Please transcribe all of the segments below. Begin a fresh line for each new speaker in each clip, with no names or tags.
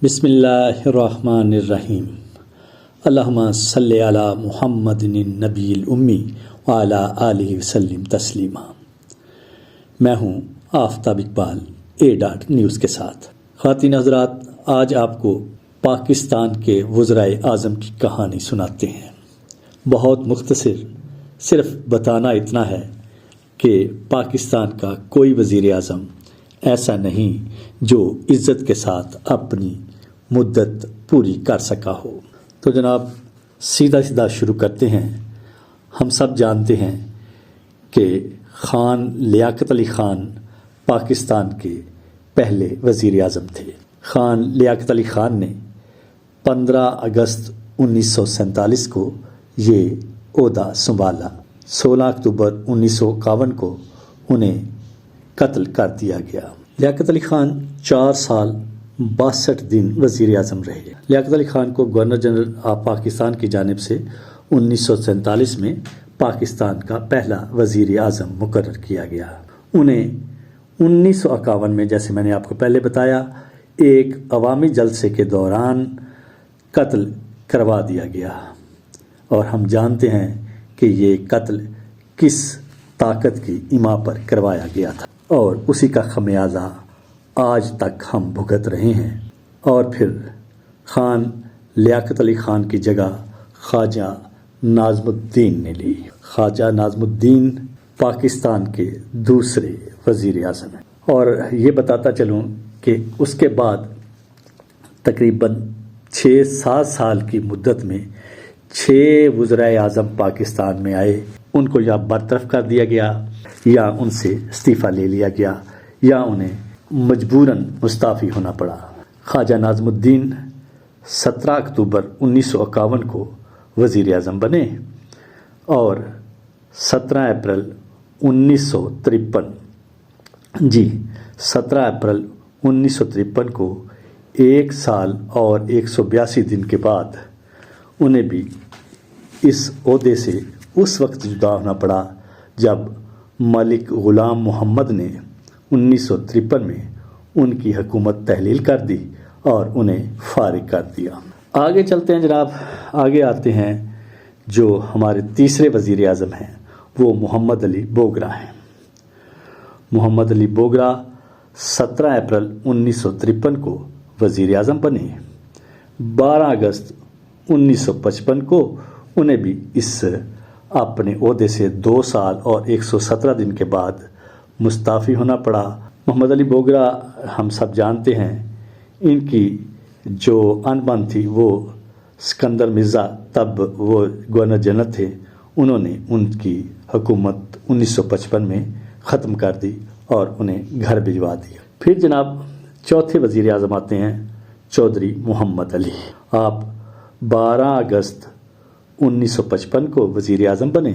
بسم اللہ الرحمن الرحیم۔ اللہم صلی علی محمد النبی الامی وعلی آلہ وسلم تسلیما۔ میں ہوں آفتاب اقبال نیوز کے ساتھ۔ خواتین حضرات، آج آپ کو پاکستان کے وزرائے اعظم کی کہانی سناتے ہیں۔ بہت مختصر، صرف بتانا اتنا ہے کہ پاکستان کا کوئی وزیر اعظم ایسا نہیں جو عزت کے ساتھ اپنی مدت پوری کر سکا ہو۔ تو جناب سیدھا شروع کرتے ہیں۔ ہم سب جانتے ہیں کہ خان لیاقت علی خان پاکستان کے پہلے وزیر اعظم تھے۔ خان لیاقت علی خان نے 15 اگست 1947 کو یہ عہدہ سنبھالا۔ 16 اکتوبر 1951 کو انہیں قتل کر دیا گیا۔ لیاقت علی خان 4 سال 62 دن وزیر اعظم رہے۔ لیاقت علی خان کو گورنر جنرل آف پاکستان کی جانب سے 1947 میں پاکستان کا پہلا وزیر اعظم مقرر کیا گیا۔ انہیں 1951 میں، جیسے میں نے آپ کو پہلے بتایا، ایک عوامی جلسے کے دوران قتل کروا دیا گیا، اور ہم جانتے ہیں کہ یہ قتل کس طاقت کی ایما پر کروایا گیا تھا، اور اسی کا خمیازہ آج تک ہم بھگت رہے ہیں۔ اور پھر خان لیاقت علی خان کی جگہ خواجہ ناظم الدین نے لی۔ خواجہ ناظم الدین پاکستان کے دوسرے وزیر اعظم ہیں۔ اور یہ بتاتا چلوں کہ اس کے بعد تقریباً 6-7 سال کی مدت میں 6 وزرائے اعظم پاکستان میں آئے۔ ان کو یا برطرف کر دیا گیا، یا ان سے استعفیٰ لے لیا گیا، یا انہیں مجبوراً مستعفی ہونا پڑا۔ خواجہ ناظم الدین 17 اکتوبر 1951 کو وزیر اعظم بنے، اور 17 اپریل 1953 کو 1 سال اور 182 دن کے بعد انہیں بھی اس عہدے سے اس وقت جدا ہونا پڑا جب ملک غلام محمد نے 1953 میں ان کی حکومت تحلیل کر دی اور انہیں فارغ کر دیا۔ آگے چلتے ہیں جناب، آگے آتے ہیں۔ جو ہمارے تیسرے وزیر اعظم ہیں وہ محمد علی بوگرا ہیں۔ محمد علی بوگرا 17 اپریل 1953 کو وزیر اعظم بنے۔ 12 اگست 1955 کو انہیں بھی اس اپنے عہدے سے 2 سال اور 117 دن کے بعد مستعفی ہونا پڑا۔ محمد علی بوگرا ہم سب جانتے ہیں، ان کی جو انبن تھی وہ سکندر مرزا، تب وہ گورنر جنرل تھے، انہوں نے ان کی حکومت 1955 میں ختم کر دی اور انہیں گھر بھجوا دیا۔ پھر جناب چوتھے وزیر اعظم آتے ہیں چودھری محمد علی۔ آپ 12 اگست 1955 کو وزیر اعظم بنے،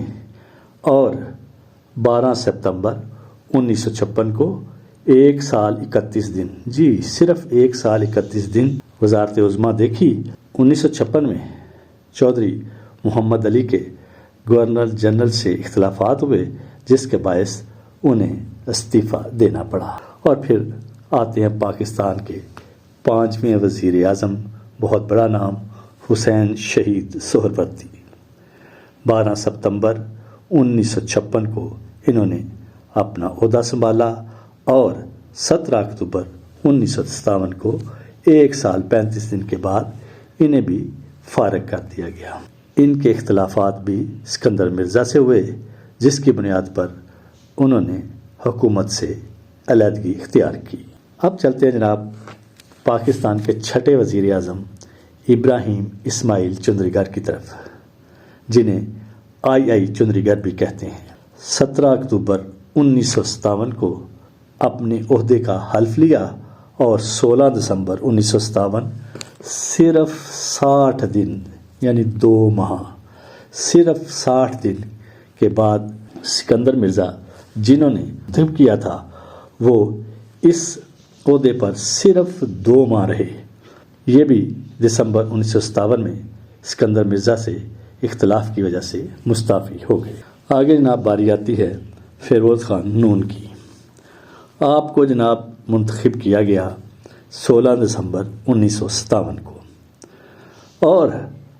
اور 12 ستمبر 1956 کو 1 سال 31 دن، صرف 1 سال 31 دن وزارت عظمیٰ دیکھی۔ 1956 میں چودھری محمد علی کے گورنر جنرل سے اختلافات ہوئے، جس کے باعث انہیں استعفیٰ دینا پڑا۔ اور پھر آتے ہیں پاکستان کے 5ویں وزیر اعظم، بہت بڑا نام، حسین شہید سہروردی۔ 12 ستمبر 1956 کو انہوں نے اپنا عہدہ سنبھالا، اور 17 اکتوبر 1957 کو 1 سال 35 دن کے بعد انہیں بھی فارغ کر دیا گیا۔ ان کے اختلافات بھی سکندر مرزا سے ہوئے، جس کی بنیاد پر انہوں نے حکومت سے علیحدگی اختیار کی۔ اب چلتے ہیں جناب پاکستان کے 6 وزیر اعظم ابراہیم اسماعیل چندریگر کی طرف، جنہیں آئی چندریگر بھی کہتے ہیں۔ 17 اکتوبر 1957 کو اپنے عہدے کا حلف لیا، اور 16 دسمبر 1957 صرف 60 دن یعنی 2 ماہ، صرف 60 دن کے بعد سکندر مرزا، جنہوں نے منتخب کیا تھا، وہ اس عہدے پر صرف 2 ماہ رہے۔ یہ بھی دسمبر 1957 میں سکندر مرزا سے اختلاف کی وجہ سے مستعفی ہو گئے۔ آگے جناب باری آتی ہے فیروز خان نون کی۔ آپ کو جناب منتخب کیا گیا 16 دسمبر 1957 کو، اور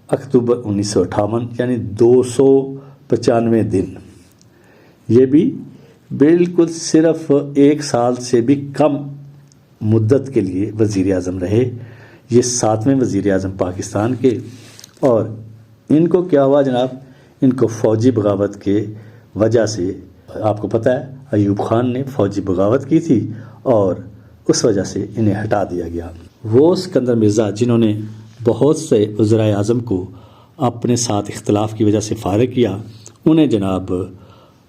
اکتوبر 1958 یعنی 295 دن، یہ بھی بالکل صرف 1 سال سے بھی کم مدت کے لیے وزیر اعظم رہے۔ یہ 7ویں وزیر اعظم پاکستان کے، اور ان کو کیا ہوا جناب، ان کو فوجی بغاوت کے وجہ سے، آپ کو پتہ ہے ایوب خان نے فوجی بغاوت کی تھی اور اس وجہ سے انہیں ہٹا دیا گیا۔ وہ اسکندر مرزا جنہوں نے بہت سے وزرائے اعظم کو اپنے ساتھ اختلاف کی وجہ سے فارغ کیا، انہیں جناب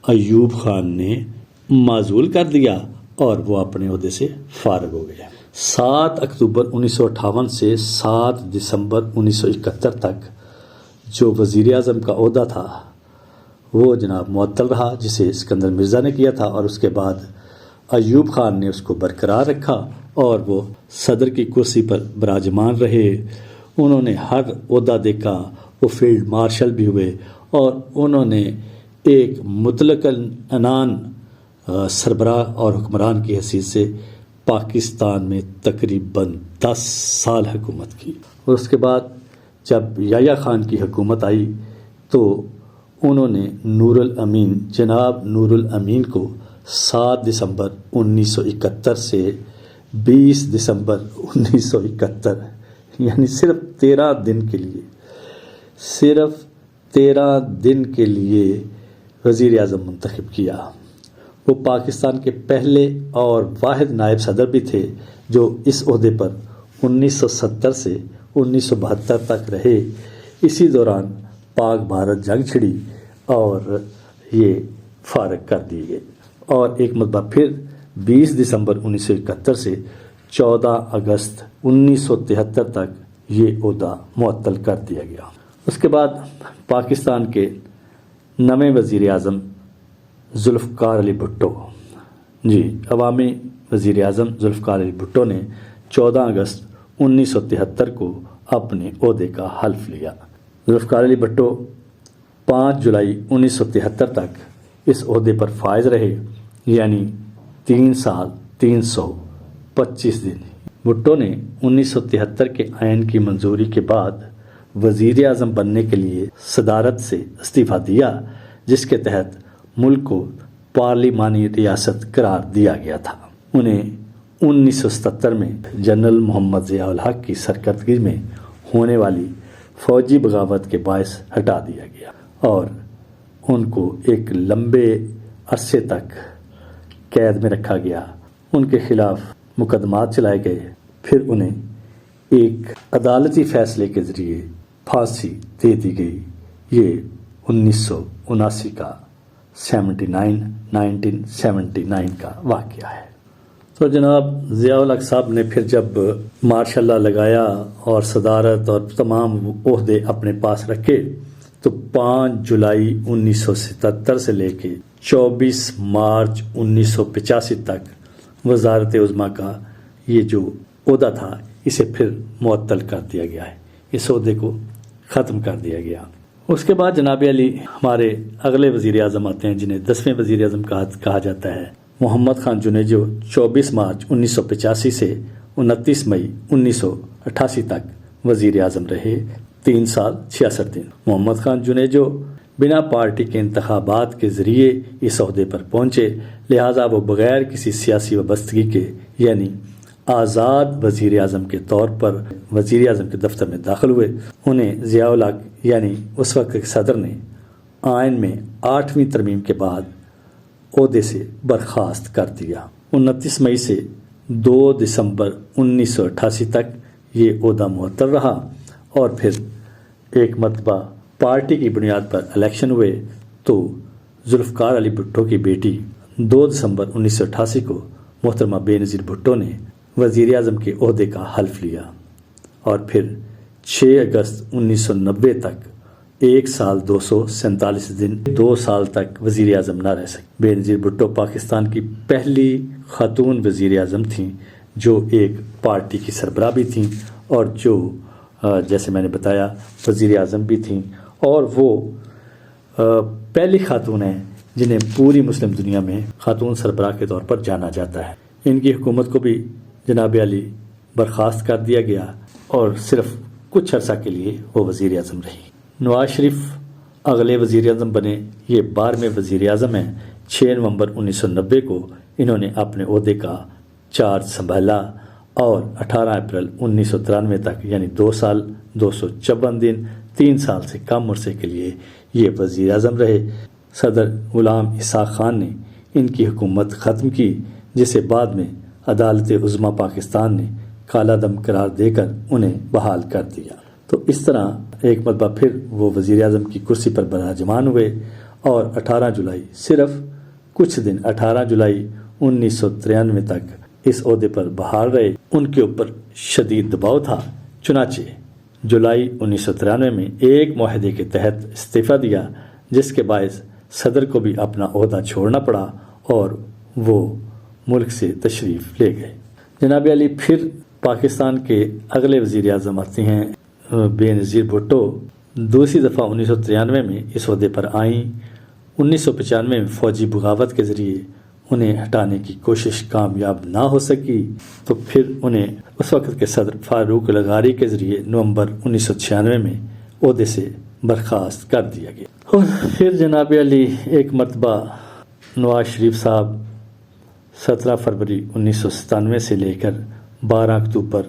ایوب خان نے معزول کر دیا اور وہ اپنے عہدے سے فارغ ہو گئے۔ 7 اکتوبر 1958 سے 7 دسمبر 1971 تک جو وزیر اعظم کا عہدہ تھا وہ جناب معطل رہا، جسے اسکندر مرزا نے کیا تھا، اور اس کے بعد ایوب خان نے اس کو برقرار رکھا اور وہ صدر کی کرسی پر براجمان رہے۔ انہوں نے ہر عہدہ دیکھا، وہ فیلڈ مارشل بھی ہوئے، اور انہوں نے ایک مطلق العنان سربراہ اور حکمران کی حیثیت سے پاکستان میں تقریباً 10 سال حکومت کی۔ اور اس کے بعد جب یحییٰ خان کی حکومت آئی تو انہوں نے جناب نور الامین کو 7 دسمبر 1971 سے 20 دسمبر 1971 یعنی صرف 13 دن کے لیے وزیر اعظم منتخب کیا۔ وہ پاکستان کے پہلے اور واحد نائب صدر بھی تھے جو اس عہدے پر 1970 سے 1972 تک رہے۔ اسی دوران پاک بھارت جنگ چھڑی اور یہ فارغ کر دیے گئے، اور ایک مرتبہ پھر 20 دسمبر 1971 سے 14 اگست 1973 تک یہ عہدہ معطل کر دیا گیا۔ اس کے بعد پاکستان کے نویں وزیر اعظم ذوالفقار علی بھٹو، عوامی وزیر اعظم ذوالفقار علی بھٹو نے 14 اگست 1973 کو اپنے عہدے کا حلف لیا۔ ذوالفقار علی بھٹو 5 جولائی 1973 تک اس عہدے پر فائز رہے، یعنی 3 سال 325 دن۔ بھٹو نے 1973 کے آئین کی منظوری کے بعد وزیر اعظم بننے کے لیے صدارت سے استعفیٰ دیا، جس کے تحت ملک کو پارلیمانی ریاست قرار دیا گیا تھا۔ انہیں 1977 میں جنرل محمد ضیاء الحق کی سرکردگی میں ہونے والی فوجی بغاوت کے باعث ہٹا دیا گیا، اور ان کو ایک لمبے عرصے تک قید میں رکھا گیا۔ ان کے خلاف مقدمات چلائے گئے، پھر انہیں ایک عدالتی فیصلے کے ذریعے پھانسی دے دی گئی۔ یہ 1979 کا 1979 کا واقعہ ہے۔ تو جناب ضیاء الحق صاحب نے پھر جب مارشاء اللہ لگایا اور صدارت اور تمام عہدے اپنے پاس رکھے، تو 5 جولائی 1977 سے لے کے 24 مارچ 1985 تک وزارت عظمیٰ کا یہ جو عہدہ تھا اسے پھر معطل کر دیا گیا ہے، اس عہدے کو ختم کر دیا گیا۔ اس کے بعد جناب علی ہمارے اگلے وزیر اعظم آتے ہیں، جنہیں 10ویں وزیر اعظم کہا جاتا ہے۔ محمد خان جنیجو 24 مارچ 1985 سے 29 مئی 1988 تک وزیر اعظم رہے، 3 سال 66 دن۔ محمد خان جنیجو بنا پارٹی کے انتخابات کے ذریعے اس عہدے پر پہنچے، لہٰذا وہ بغیر کسی سیاسی وابستگی کے یعنی آزاد وزیر اعظم کے طور پر وزیر اعظم کے دفتر میں داخل ہوئے۔ انہیں ضیاء الحق یعنی اس وقت کے صدر نے آئین میں 8ویں ترمیم کے بعد عہدے سے برخاست کر دیا۔ 29 مئی سے 2 دسمبر 1988 تک یہ عہدہ معطل رہا، اور پھر ایک مرتبہ پارٹی کی بنیاد پر الیکشن ہوئے تو ذوالفقار علی بھٹو کی بیٹی 2 دسمبر 1988 کو محترمہ بے نظیر بھٹو نے وزیر اعظم کے عہدے کا حلف لیا، اور پھر 6 اگست 1990 تک 1 سال 247 دن 2 سال تک وزیر اعظم نہ رہ سکے۔ بے نظیر بھٹو پاکستان کی پہلی خاتون وزیر اعظم تھیں جو ایک پارٹی کی سربراہ بھی تھیں، اور جو جیسے میں نے بتایا وزیر اعظم بھی تھیں، اور وہ پہلی خاتون ہیں جنہیں پوری مسلم دنیا میں خاتون سربراہ کے طور پر جانا جاتا ہے۔ ان کی حکومت کو بھی جناب علی برخاست کر دیا گیا اور صرف کچھ عرصہ کے لیے وہ وزیر اعظم رہی۔ نواز شریف اگلے وزیر اعظم بنے، یہ 12ویں وزیر اعظم ہیں۔ 6 نومبر 1990 کو انہوں نے اپنے عہدے کا چارج سنبھالا اور 18 اپریل 1993 تک یعنی 2 سال 254 دن 3 سال سے کم عرصے کے لیے یہ وزیر اعظم رہے۔ صدر غلام اسحاق خان نے ان کی حکومت ختم کی، جسے بعد میں عدالت عظمیٰ پاکستان نے کالا دم قرار دے کر انہیں بحال کر دیا۔ تو اس طرح ایک مرتبہ پھر وہ وزیر اعظم کی کرسی پر براجمان ہوئے اور 18 جولائی صرف کچھ دن 18 جولائی 1993 تک اس عہدے پر بحال رہے۔ ان کے اوپر شدید دباؤ تھا، چنانچہ جولائی 1993 میں ایک معاہدے کے تحت استعفیٰ دیا، جس کے باعث صدر کو بھی اپنا عہدہ چھوڑنا پڑا اور وہ ملک سے تشریف لے گئے۔ جناب علی پھر پاکستان کے اگلے وزیر اعظم آتے ہیں بے نظیر بھٹو۔ دوسری دفعہ 1993 میں اس عہدے پر آئیں۔ 1995 میں فوجی بغاوت کے ذریعے انہیں ہٹانے کی کوشش کامیاب نہ ہو سکی، تو پھر انہیں اس وقت کے صدر فاروق لغاری کے ذریعے نومبر 1996 میں عہدے سے برخاست کر دیا گیا۔ اور پھر جناب علی ایک مرتبہ نواز شریف صاحب 17 فروری 1997 سے لے کر 12 اکتوبر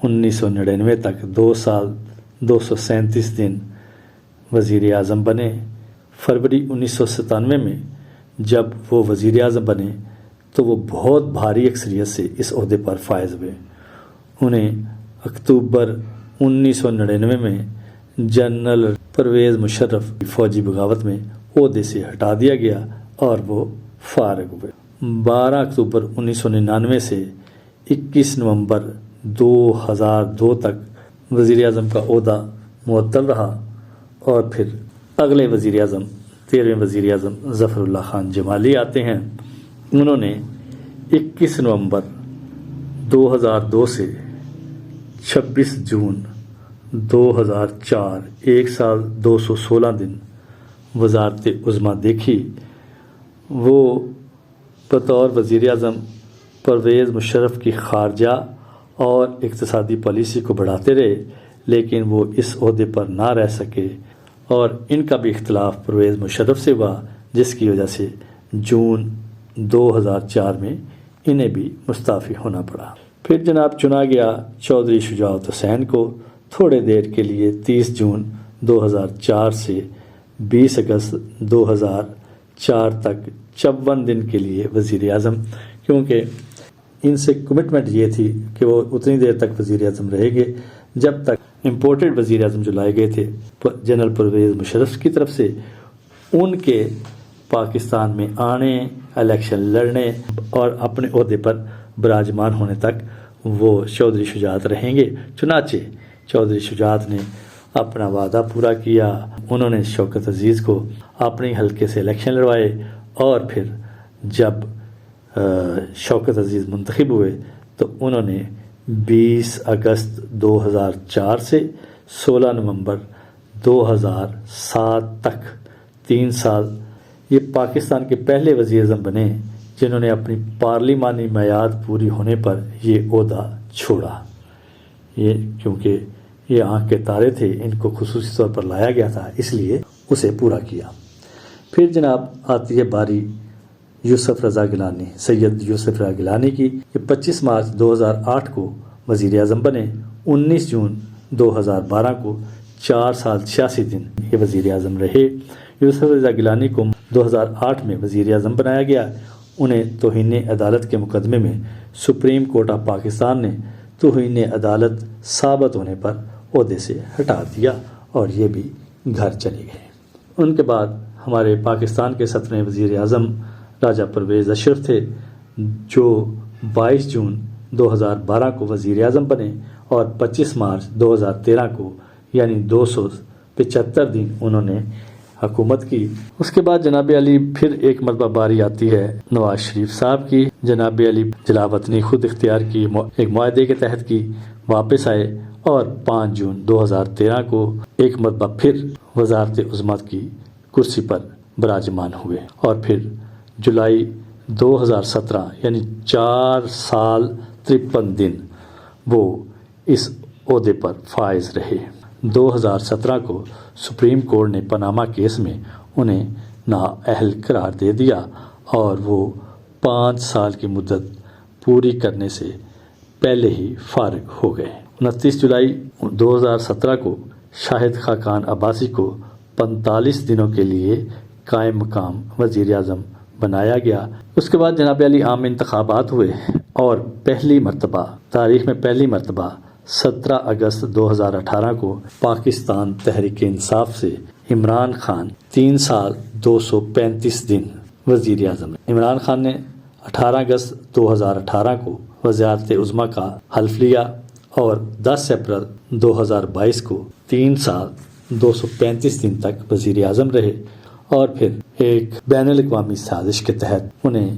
1999 تک 2 سال 237 دن وزیر اعظم بنے۔ فروری 1997 میں جب وہ وزیر اعظم بنے تو وہ بہت بھاری اکثریت سے اس عہدے پر فائز ہوئے۔ انہیں اکتوبر 1999 میں جنرل پرویز مشرف کی فوجی بغاوت میں عہدے سے ہٹا دیا گیا اور وہ فارغ ہوئے۔ 12 اکتوبر 1999 سے 21 نومبر 2002 تک وزیر اعظم کا عہدہ معطل رہا اور پھر اگلے وزیر اعظم 13ویں وزیر اعظم ظفر اللہ خان جمالی آتے ہیں۔ انہوں نے 21 نومبر 2002 سے 26 جون 2004 1 سال 216 دن وزارت عظمیٰ دیکھی۔ وہ بطور وزیر اعظم پرویز مشرف کی خارجہ اور اقتصادی پالیسی کو بڑھاتے رہے، لیکن وہ اس عہدے پر نہ رہ سکے اور ان کا بھی اختلاف پرویز مشرف سے ہوا، جس کی وجہ سے جون 2004 میں انہیں بھی مستعفی ہونا پڑا۔ پھر جناب چنا گیا چودھری شجاعت حسین کو تھوڑے دیر کے لیے 30 جون 2004 سے 20 اگست 2004 تک 54 دن کے لیے وزیر اعظم، کیونکہ ان سے کمٹمنٹ یہ تھی کہ وہ اتنی دیر تک وزیر اعظم رہیں گے جب تک امپورٹڈ وزیر اعظم جو لائے گئے تھے جنرل پرویز مشرف کی طرف سے، ان کے پاکستان میں آنے، الیکشن لڑنے اور اپنے عہدے پر براجمان ہونے تک وہ چودھری شجاعت رہیں گے۔ چنانچہ چودھری شجاعت نے اپنا وعدہ پورا کیا۔ انہوں نے شوکت عزیز کو اپنے حلقے سے الیکشن لڑوائے اور پھر جب شوکت عزیز منتخب ہوئے تو انہوں نے 20 اگست 2004 سے 16 نومبر 2007 تک 3 سال یہ پاکستان کے پہلے وزیر اعظم بنے جنہوں نے اپنی پارلیمانی میعاد پوری ہونے پر یہ عہدہ چھوڑا۔ یہ کیونکہ یہ آنکھ کے تارے تھے، ان کو خصوصی طور پر لایا گیا تھا، اس لیے اسے پورا کیا۔ پھر جناب آتی ہے باری یوسف رضا گیلانی، سید یوسف رضا گیلانی کی۔ یہ 25 مارچ 2008 کو وزیر اعظم بنے۔ 19 جون 2012 کو 4 سال 86 دن یہ وزیر اعظم رہے۔ یوسف رضا گیلانی کو 2008 میں وزیر اعظم بنایا گیا۔ انہیں توہین عدالت کے مقدمے میں سپریم کورٹ آف پاکستان نے توہین عدالت ثابت ہونے پر عہدے سے ہٹا دیا اور یہ بھی گھر چلے گئے۔ ان کے بعد ہمارے پاکستان کے 17ویں وزیر اعظم راجہ پرویز اشرف تھے، جو 22 جون 2012 کو وزیر اعظم بنے اور 25 مارچ 2013 کو یعنی 275 دن انہوں نے حکومت کی۔ اس کے بعد جناب علی پھر ایک مرتبہ باری آتی ہے نواز شریف صاحب کی۔ جناب علی جلاوطنی خود اختیار کی ایک معاہدے کے تحت کی، واپس آئے اور 5 جون 2013 کو ایک مرتبہ پھر وزارت عظمیٰ کی کرسی پر براجمان ہوئے اور پھر جولائی 2017 یعنی 4 سال 53 دن وہ اس عہدے پر فائز رہے۔ 2017 کو سپریم کورٹ نے پاناما کیس میں انہیں نااہل قرار دے دیا اور وہ 5 سال کی مدت پوری کرنے سے پہلے ہی فارغ ہو گئے۔ 29 جولائی 2017 کو شاہد خاقان عباسی کو 45 دنوں کے لیے قائم مقام وزیر اعظم بنایا گیا۔ اس کے بعد جناب علی عام انتخابات ہوئے اور تاریخ میں پہلی مرتبہ 17 اگست 2018 کو پاکستان تحریک انصاف سے عمران خان 3 سال 235 دن وزیر اعظم۔ عمران خان نے 18 اگست 2018 کو وزارت عظمیٰ کا حلف لیا اور 10 اپریل 2022 کو 3 سال 235 دن تک وزیر اعظم رہے اور پھر ایک بین الاقوامی سازش کے تحت انہیں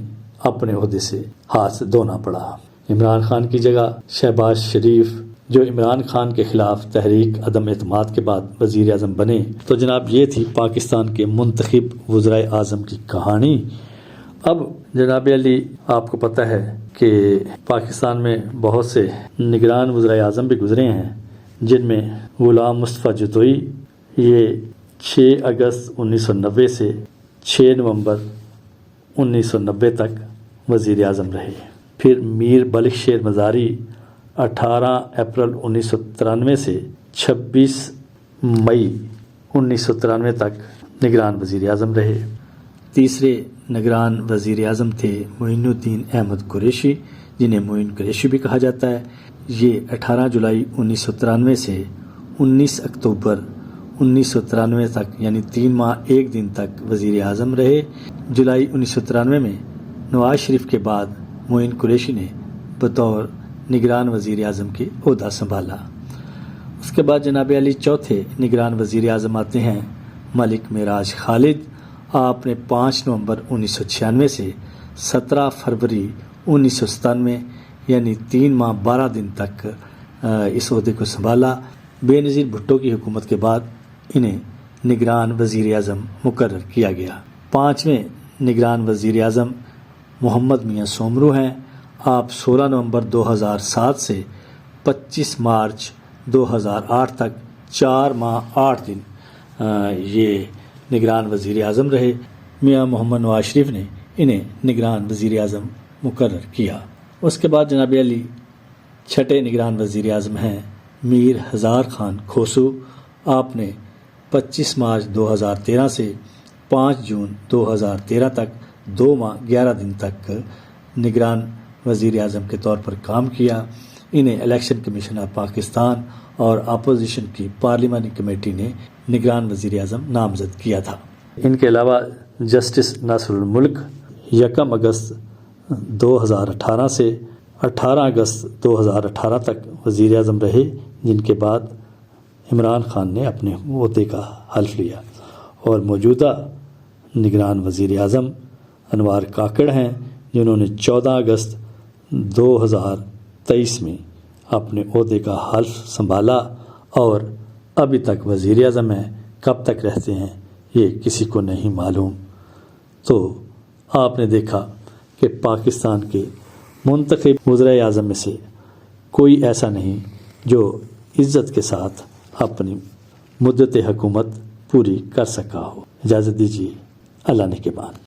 اپنے عہدے سے ہاتھ دھونا پڑا۔ عمران خان کی جگہ شہباز شریف، جو عمران خان کے خلاف تحریک عدم اعتماد کے بعد وزیر اعظم بنے۔ تو جناب یہ تھی پاکستان کے منتخب وزرائے اعظم کی کہانی۔ اب جناب علی آپ کو پتہ ہے کہ پاکستان میں بہت سے نگران وزرائے اعظم بھی گزرے ہیں، جن میں غلام مصطفیٰ جتوئی یہ 6 اگست 1990 سے 6 نومبر 1990 تک وزیر اعظم رہے۔ پھر میر بلخ شیر مزاری 18 اپریل 1993 سے 26 مئی 1993 تک نگران وزیر اعظم رہے۔ تیسرے نگران وزیر اعظم تھے معین الدین احمد قریشی، جنہیں معین قریشی بھی کہا جاتا ہے۔ یہ 18 جولائی 1993 سے 19 اکتوبر 1993 تک یعنی 3 ماہ 1 دن تک وزیر اعظم رہے۔ جولائی 1993 میں نواز شریف کے بعد معین قریشی نے بطور نگران وزیر اعظم کے عہدہ سنبھالا۔ اس کے بعد جناب علی چوتھے نگران وزیر اعظم آتے ہیں ملک معراج خالد۔ آپ نے 5 نومبر 1996 سے 17 فروری 1997 یعنی 3 ماہ 12 دن تک اس عہدے کو سنبھالا۔ بے نظیر بھٹو کی حکومت کے بعد انہیں نگران وزیر اعظم مقرر کیا گیا۔ 5ویں نگران وزیر اعظم محمد میاں سومرو ہیں۔ آپ 16 نومبر 2007 سے 25 مارچ 2008 تک 4 ماہ 8 دن یہ نگران وزیر اعظم رہے۔ میاں محمد نواز شریف نے انہیں نگران وزیر اعظم مقرر کیا۔ اس کے بعد جناب علی چھٹے نگران وزیر اعظم ہیں میر ہزار خان کھوسو۔ آپ نے 25 مارچ 2013 سے 5 جون 2013 تک 2 ماہ 11 دن تک نگران وزیر اعظم کے طور پر کام کیا۔ انہیں الیکشن کمیشن آف پاکستان اور اپوزیشن کی پارلیمانی کمیٹی نے نگران وزیر اعظم نامزد کیا تھا۔ ان کے علاوہ جسٹس ناصر الملک 1 اگست 2018 سے 18 اگست 2018 تک وزیر اعظم رہے، جن کے بعد عمران خان نے اپنے عہدے کا حلف لیا۔ اور موجودہ نگران وزیر اعظم انوار کاکڑ ہیں، جنہوں نے 14 اگست 2023 میں اپنے عہدے کا حلف سنبھالا اور ابھی تک وزیر اعظم ہیں۔ کب تک رہتے ہیں یہ کسی کو نہیں معلوم۔ تو آپ نے دیکھا کہ پاکستان کے منتخب وزرائے اعظم میں سے کوئی ایسا نہیں جو عزت کے ساتھ اپنی مدت حکومت پوری کر سکا ہو۔ اجازت دیجیے، اللہ نے کے بعد۔